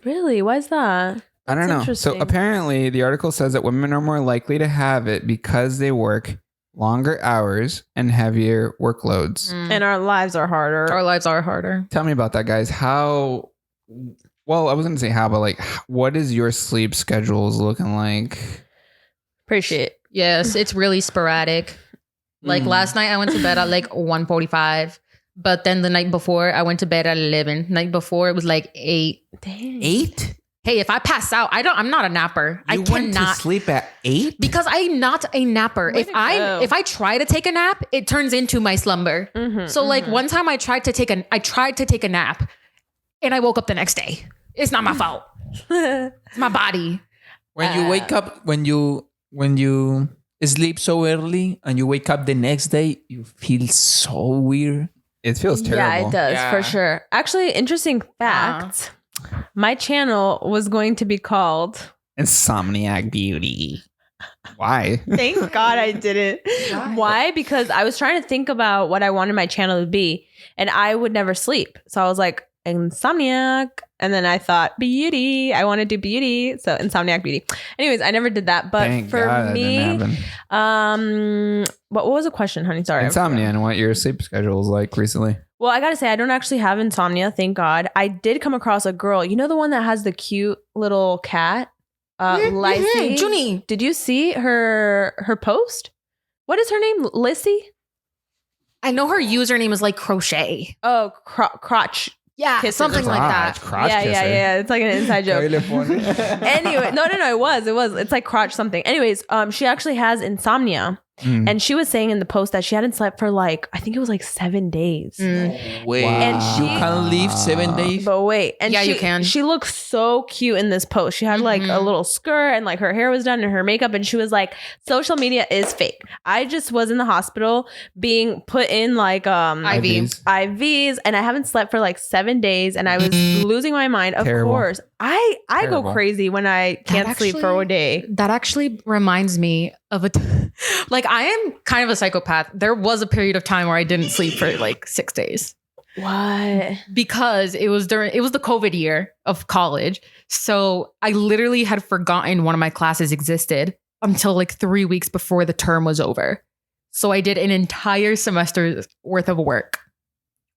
Really? Why is that? I don't know. So interesting. apparently the article says that women are more likely to have it because they work longer hours and heavier workloads. And our lives are harder. Our lives are harder. Tell me about that, guys. Well, I was going to say how, but like, what is your sleep schedules looking like? Appreciate it. Yes, it's really sporadic. Like last night I went to bed at like 1:45. But then the night before I went to bed at 11. Night before it was like 8. Dang. 8? Hey, if I pass out, I'm not a napper. I You went to cannot sleep at 8? because I'm not a napper. Way If to go. I try to take a nap, it turns into my slumber. So like one time I tried to take a nap and I woke up the next day. It's not my fault. It's my body. When you wake up, when you sleep so early and you wake up the next day, you feel so weird. It feels terrible. Yeah, it does Yeah. for sure. Actually, interesting fact. My channel was going to be called. Insomniac Beauty. Why? Thank God I didn't. Why? Because I was trying to think about what I wanted my channel to be, and I would never sleep. So I was like, Insomniac. And then I thought, beauty. I want to do beauty. So Insomniac Beauty. Anyways, I never did that. But Thank for God that me, didn't happen. what was the question, honey? Sorry. Insomnia and what your sleep schedule is like recently. Well, I gotta say, I don't actually have insomnia, thank God. I did come across a girl, you know, the one that has the cute little cat, Lacey. Junie. Did you see her post? What is her name? Lissy? I know her username is like crochet. Oh, crotch. Yeah, Kisses. something like that. Crotch Yeah. It's like an inside joke. California. Anyway, no, it was. It's like crotch something. Anyways, she actually has insomnia. And she was saying in the post that she hadn't slept for like, I think it was like 7 days. Wait, And you she- can live 7 days? But wait, and Yeah, she, you can. She looked so cute in this post. She had like a little skirt and like her hair was done and her makeup, and she was like, "Social media is fake." I just was in the hospital being put in like IVs, and I haven't slept for like 7 days, and I was losing my mind. Of Terrible. course, I go Terrible. crazy when I can't sleep for a day. That actually reminds me of like I am kind of a psychopath. There was a period of time where I didn't sleep for like 6 days What? because it was the COVID year of college. So I literally had forgotten one of my classes existed until like 3 weeks before the term was over. So I did an entire semester's worth of work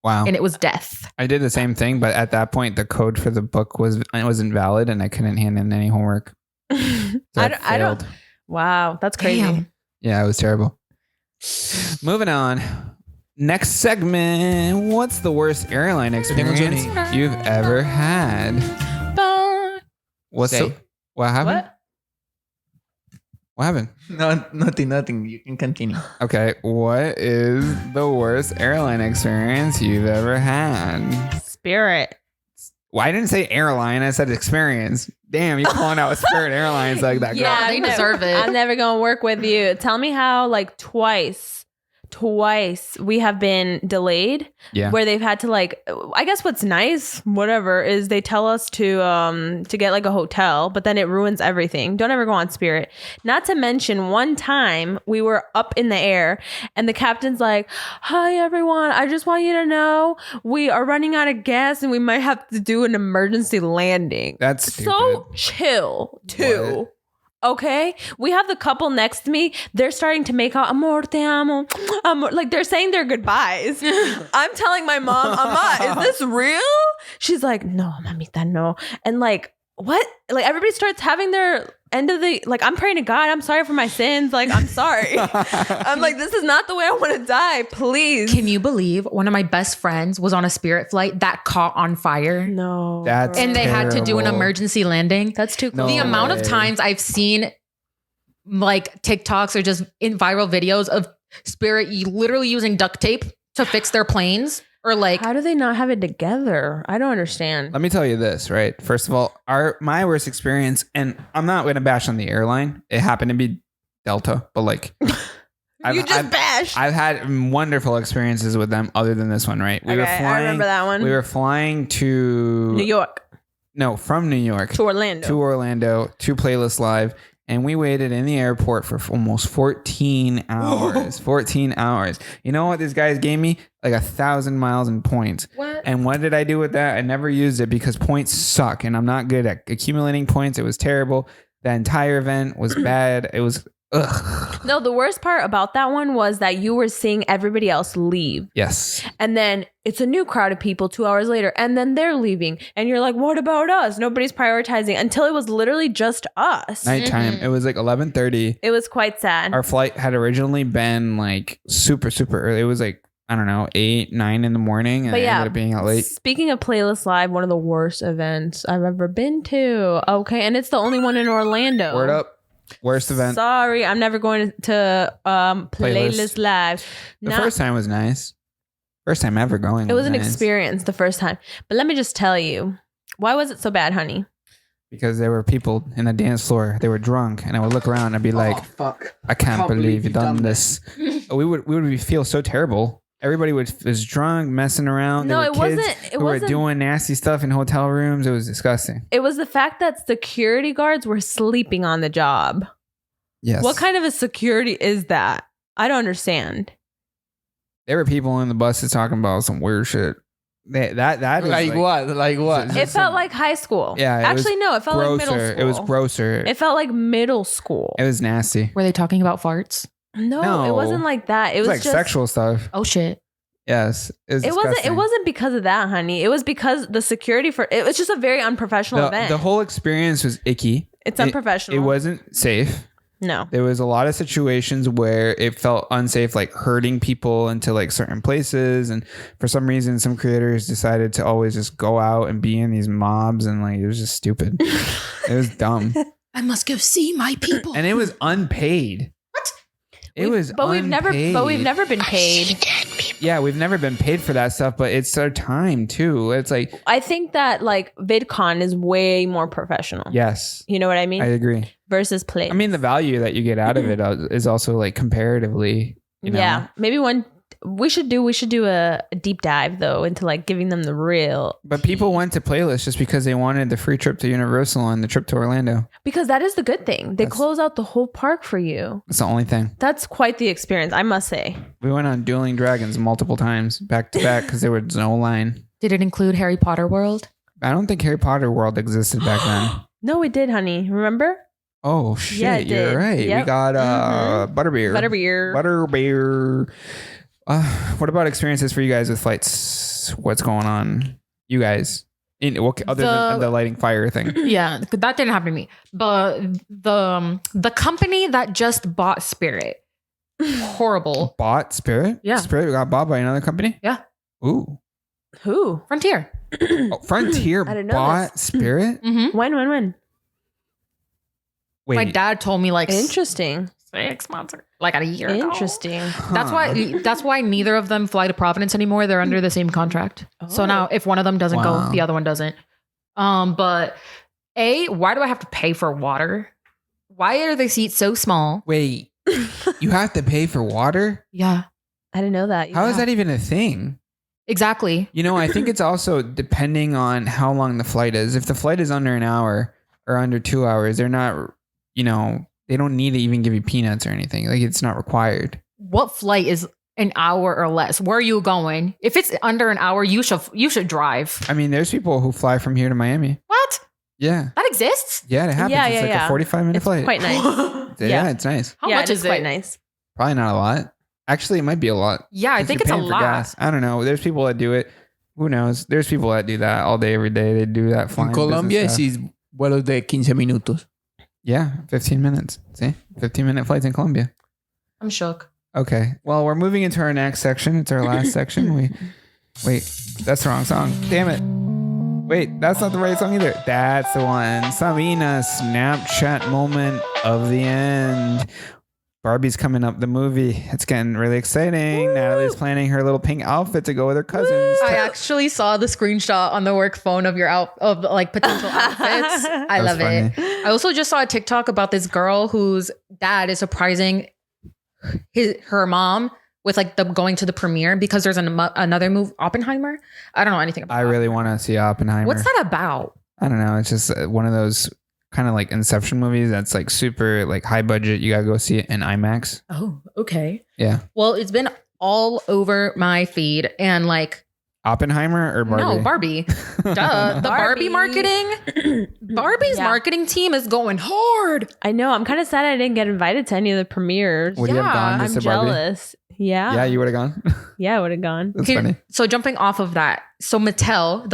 Wow. and it was death. I did the same thing, but at that point, the code for the book was invalid and I couldn't hand in any homework. So I don't- failed. Wow, that's crazy. Damn. Yeah, it was terrible. Moving on. Next segment. What's the worst airline experience you've ever had? What's Say. what happened? What? What happened? No, nothing. You can continue. Okay, what is the worst airline experience you've ever had? Spirit. Well, I didn't say airline. I said experience. Damn, you calling out Spirit Airlines like that? Yeah, girl. they deserve it. I'm never gonna work with you. Tell me how like twice twice we have been delayed. Yeah. Where they've had to like, I guess what's nice, whatever, is they tell us to get like a hotel, but then it ruins everything. Don't ever go on Spirit. Not to mention one time we were up in the air and the captain's like, "Hi everyone, I just want you to know we are running out of gas and we might have to do an emergency landing." That's so stupid. chill too. What? Okay, we have the couple next to me. They're starting to make out amor te amo, amor. Like they're saying their goodbyes. I'm telling my mom, "Ama, is this real?" She's like, "No, mamita, no." And like, what? Like everybody starts having their end of the, like, I'm praying to God, I'm sorry for my sins. Like, I'm sorry. I'm like, this is not the way I want to die. Please. Can you believe one of my best friends was on a Spirit flight that caught on fire? No. That's And they had to do an terrible. emergency landing. That's too No close. The amount of way. times I've seen like TikToks or just in viral videos of Spirit literally using duct tape to fix their planes, or like, How do they not have it together? I don't understand. Let me tell you this, right? First of all, my worst experience, and I'm not going to bash on the airline. It happened to be Delta, but like, You just bashed. I've had wonderful experiences with them other than this one, right? Okay, I remember that one. We were flying to New York No, from New York to Orlando. to Orlando to Playlist Live. And we waited in the airport for almost 14 hours. 14 hours. You know what this guy gave me? Like 1,000 miles in points. what? And what did I do with that? I never used it because points suck. And I'm not good at accumulating points. It was terrible. The entire event was bad. It was, ugh. No, the worst part about that one was that you were seeing everybody else leave. Yes. And then it's a new crowd of people 2 hours later. And then they're leaving. And you're like, what about us? Nobody's prioritizing until it was literally just us. Nighttime. It was like 11:30. It was quite sad. Our flight had originally been like super, super early. It was like, I don't know, 8, 9 in the morning. And But it yeah, ended up being out late. Speaking of Playlist Live, one of the worst events I've ever been to. Okay. And it's the only one in Orlando. Word up. Worst event. Sorry, I'm never going to Playlist Live. The first time was nice. First time ever going. It was an nice. experience the first time. But let me just tell you, why was it so bad, honey? Because there were people in the dance floor. They were drunk, and I would look around and be like, fuck. "I can't believe you done this." we would feel so terrible. Everybody was drunk, messing around. No, there were it kids wasn't- it who were wasn't- doing nasty stuff in hotel rooms. It was disgusting. It was the fact that security guards were sleeping on the job. Yes. What kind of a security is that? I don't understand. There were people in the buses talking about some weird shit. That was Like what? Like what? It felt like high school. Yeah, it Actually, was no, it felt like middle grosser. school. It was grosser. It felt like middle school. It was nasty. Were they talking about farts? No, No. it wasn't like that. It was like just sexual stuff. Oh shit. Yes. It was It wasn't. It disgusting. wasn't because of that, honey. It was because the security for it was just a very unprofessional event. The whole experience was icky. It's unprofessional. It wasn't safe. No. There was a lot of situations where it felt unsafe, like herding people into like certain places. And for some reason, some creators decided to always just go out and be in these mobs. And like, it was just stupid. It was dumb. I must go see my people. And it was unpaid. What? It was But we've never been paid. Yeah, we've never been paid for that stuff, but it's our time too. It's like, I think that like VidCon is way more professional. yes, You know what I mean? I agree. Versus Play. I mean, the value that you get out of it is also like comparatively, you know? Yeah. Maybe we should do a deep dive though into like giving them the real, But people went to Playlist just because they wanted the free trip to Universal and the trip to Orlando. because that is the good thing. They That's- close out the whole park for you. That's the only thing. That's quite the experience, I must say. We went on Dueling Dragons multiple times back to back because there was no line. Did it include Harry Potter World? I don't think Harry Potter World existed back then. No, it did, honey. Remember? Oh shit, Yeah, it you're did. right. We Yep. got Mhm. Butterbeer. Butterbeer. Butterbeer. What about experiences for you guys with flights? What's going on? You guys, other than the lighting fire thing. Yeah, that didn't happen to me. But the company that just bought Spirit, horrible. Bought Spirit? Yeah. Spirit got bought by another company? Yeah. Ooh. Who? Frontier. Oh, Frontier I didn't know bought this. Spirit? Mm-hmm. When? Wait. My dad told me like Interesting. 6 months, like a year ago. Interesting. That's why neither of them fly to Providence anymore. They're under the same contract. So Oh. now if one of them doesn't Wow. go, the other one doesn't. But why do I have to pay for water? Why are the seats so small? Wait. You have to pay for water? Yeah. I didn't know that. How is that even a thing? Exactly. You know, I think it's also depending on how long the flight is. If the flight is under an hour or under 2 hours, they're not, you know, they don't need to even give you peanuts or anything. Like, it's not required. What flight is an hour or less? Where are you going? If it's under an hour, you should drive. I mean, there's people who fly from here to Miami. What? Yeah. That exists? Yeah, it happens. Yeah, it's yeah, like a 45-minute It's flight. quite nice. Yeah, it's nice. How yeah, much it's is quite it? nice. Probably not a lot. Actually, it might be a lot. Yeah, I 'Cause think you're it's a paying for lot. gas. I don't know. There's people that do it. Who knows? There's people that do that all day, every day. They do that flying. En Colombia business sí stuff. vuelos de 15 minutos. Yeah, 15 minutes. See? 15-minute flights in Colombia. I'm shook. Okay. Well, we're moving into our next section. It's our last section. Wait, that's the wrong song. Damn it. Wait, that's not the right song either. That's the one. Sabina, Snapchat moment of the end. Barbie's coming up, the movie. It's getting really exciting. Natalie's planning her little pink outfit to go with her cousins. I actually saw the screenshot on the work phone of your of like potential outfits. I That's love it. I also just saw a TikTok about this girl whose dad is surprising her mom with like the going to the premiere because there's another movie, Oppenheimer. I don't know anything about I really want to see Oppenheimer. What's that about? I don't know. It's just one of those kind of like Inception movies that's like super like high budget. You gotta go see it in IMAX. Oh, okay. Yeah. Well, it's been all over my feed and like Oppenheimer or Barbie? no, Barbie. Duh. The Barbie Barbie. marketing. Barbie's Yeah. marketing team is going hard. I know. I'm kind of sad I didn't get invited to any of the premieres. Would you have Yeah, gone to I'm see Barbie? jealous. Yeah. Yeah, you would have gone. Yeah, I would have gone. That's funny. So jumping off of that, so Mattel,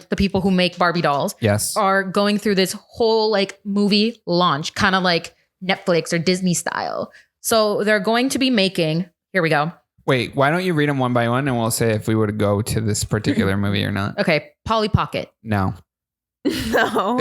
the people who make Barbie dolls, Yes. are going through this whole like movie launch, kind of like Netflix or Disney style. So they're going to be making. Here we go. Wait, why don't you read them one by one and we'll say if we were to go to this particular movie or not? Okay, Polly Pocket. No. No.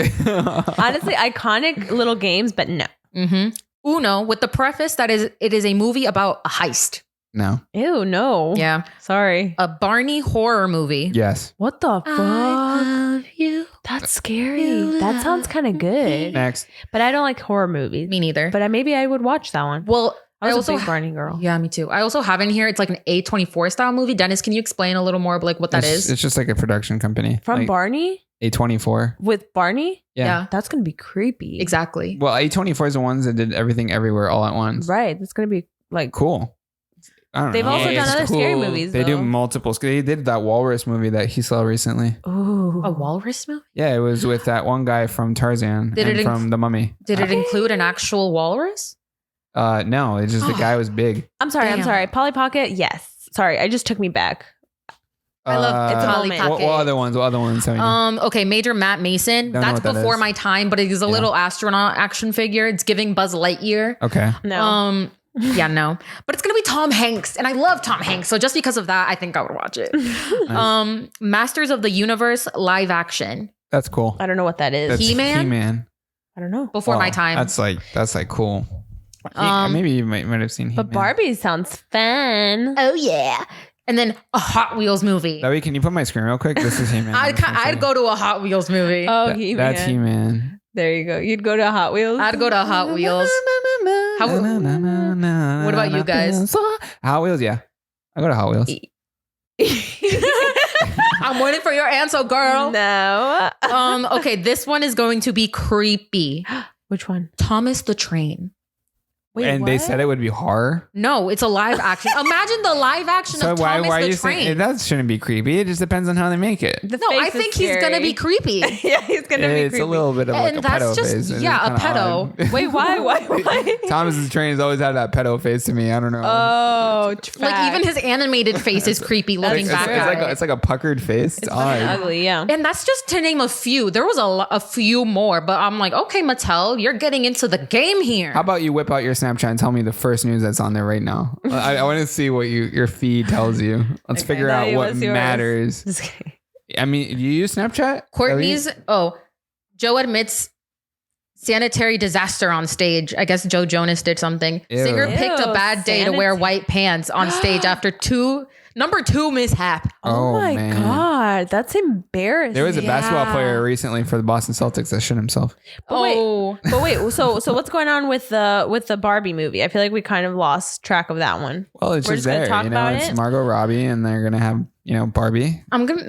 Honestly, iconic little games, but no. Mm-hmm. Uno, with the preface that it is a movie about a heist. No. Ew, no. Yeah, Sorry. a Barney horror movie. Yes. What the fuck? love you. That's scary. That sounds kind of good. Next. But I don't like horror movies. Me neither. But maybe I would watch that one. Well, I was also a big Barney girl. Yeah, me too. I also have in here. It's like an A24 style movie. Dennis, can you explain a little more of like what that is? It's just like a production company. From like Barney? A24. With Barney? Yeah. That's going to be creepy. Exactly. Well, A24 is the ones that did everything everywhere all at once. Right. That's going to be like Cool. I don't They've know. also Yeah, done it's other scary cool. movies. They do though. multiple. They did that Walrus movie that he saw recently. Ooh. A walrus movie? Yeah, it was with that one guy from Tarzan Did and it from The Mummy. Did it include an actual walrus? No, it's just the guy was big. I'm sorry. Damn. I'm sorry. Polly Pocket? Yes. Sorry. I just took me back. I love It's a Polly moment. Pocket. What other ones? What other ones? Tell me. Okay, Major Matt Mason. Don't know That's what that before is. my time, but it is a little astronaut action figure. It's giving Buzz Lightyear. Okay. No. Yeah, no. But it's gonna be Tom Hanks, and I love Tom Hanks. So just because of that, I think I would watch it. Masters of the Universe live action. That's cool. I don't know what that is. That's He-Man? He-Man. I don't know. Before my Wow, time. That's like cool. Maybe you might have seen He-Man. But Barbie sounds fun. Oh yeah. And then a Hot Wheels movie. Zoe, can you put my screen real quick? This is He-Man. I'd go to a Hot Wheels movie. Oh, That- That's He-Man. There you go. You'd go to Hot Wheels. I'd go to Hot Wheels. What about you guys? Hot Wheels, yeah. I go to Hot Wheels. I'm waiting for your answer, girl. No. Okay, this one is going to be creepy. Which one? Thomas the Train. Wait, And they what? said it would be horror. No, it's a live action. Imagine the live action So of why Thomas are the you Train. saying that shouldn't be creepy? It just depends on how they make it. The No, I face is think he's gonna be scary. creepy. Yeah, he's gonna be It's creepy. a little bit of like And a that's pedo just- face. It's yeah, a kinda pedo. odd. Wait, why? Thomas's Train has always had that pedo face to me. I don't know. Oh, Like even his animated face is creepy looking it's, back it's at like it. it's like a puckered face. It's odd. ugly. Yeah. And that's just to name a few. There was a few more, but I'm like, okay, Mattel, you're getting into the game here. How about you whip out your Snapchat and tell me the first news that's on there right now? I want to see what your feed tells you. Let's Okay, figure out Natalie, what what's yours? matters. Just kidding. I mean, do you use Snapchat? Courtney's Joe admits sanitary disaster on stage. I guess Joe Jonas did something. Ew. Singer picked a Ew, bad day to wear white pants on stage after number two mishap. Oh, my man. god. God, that's embarrassing. There was a basketball Yeah. player recently for the Boston Celtics that shit himself. But wait, Oh. so what's going on with the Barbie movie? I feel like we kind of lost track of that one. Well, it's We're just just gonna there. talk You know, about it's it? Margot Robbie, and they're gonna have Barbie. I'm gonna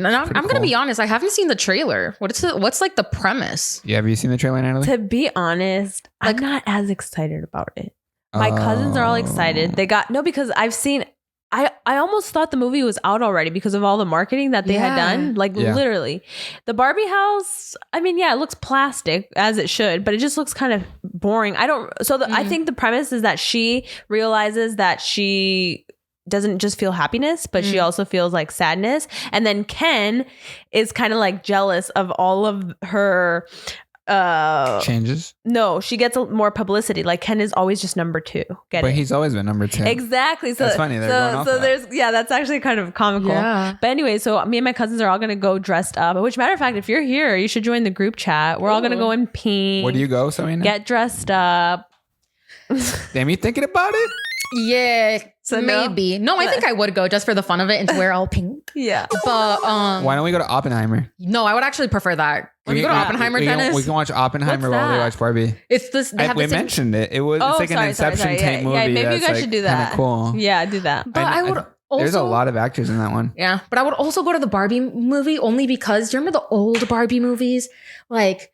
cool. be honest. I haven't seen the trailer. What's like the premise? Yeah, have you seen the trailer, Natalie? To be honest, I'm not as excited about it. My cousins are all excited. They got because I've seen. I almost thought the movie was out already because of all the marketing that they had Yeah. done. Like literally, the Barbie house. I mean, yeah, it looks plastic as it should, but it just looks kind of boring. I think the premise is that she realizes that she doesn't just feel happiness, but she also feels like sadness. And then Ken is kind of like jealous of all of her Changes, no, she gets more publicity. Like Ken is always just number 2. but he's always been number 2. Exactly. So That's funny. They're going off so of that. there's that's actually kind of comical. Yeah. But anyway, so me and my cousins are all gonna go dressed up. Which matter of fact, if you're here, you should join the group chat. We're all gonna go in pink. Where do you go, Selena? Get dressed up. Damn, you thinking about it? Yeah, So no? maybe. No, I think I would go just for the fun of it and to wear all pink. Yeah. But Why don't we go to Oppenheimer? no, I would actually prefer that. When you go to Oppenheimer, we Dennis, can watch Oppenheimer What's while we that? watch Barbie. it's this. They have We this mentioned it. It's like an Inception type movie. Yeah, maybe you that's, guys should do that. Kinda cool. Yeah, do that. But I would also. There's a lot of actors in that one. Yeah, but I would also go to the Barbie movie only because do you remember the old Barbie movies, like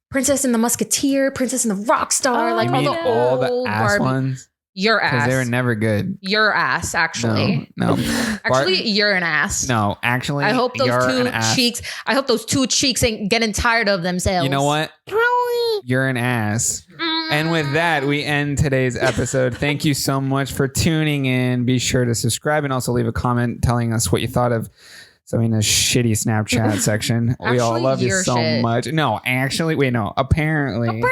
Princess and the Musketeer, Princess and the Rock Star, Oh, like You all mean the all the old ass Barbie. ones? Your Because ass. they were never good. Your ass, actually. No. Actually, you're an ass. No, actually, I hope those you're an two ass. cheeks. I hope those two cheeks ain't getting tired of themselves. You know what? You're an ass. And with that, we end today's episode. Thank you so much for tuning in. Be sure to subscribe and also leave a comment telling us what you thought of Selena's shitty Snapchat section. We all Actually, love you your so shit. much. No, actually, wait, no. Apparently,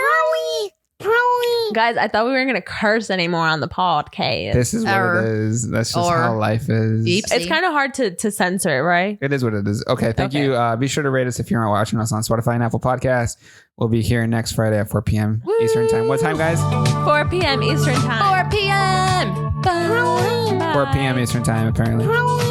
Guys, I thought we weren't gonna curse anymore on the podcast. this is what it is. That's just Or- how life is. Oopsie. It's kind of hard to censor, right? It is what it is. Okay, thank Okay. you. Be sure to rate us if you're not watching us on Spotify and Apple Podcasts. We'll be here next Friday at 4 p.m. Eastern Time. What time, guys? 4 p.m. Eastern time. 4 p.m. 4 p.m. Eastern Time, apparently.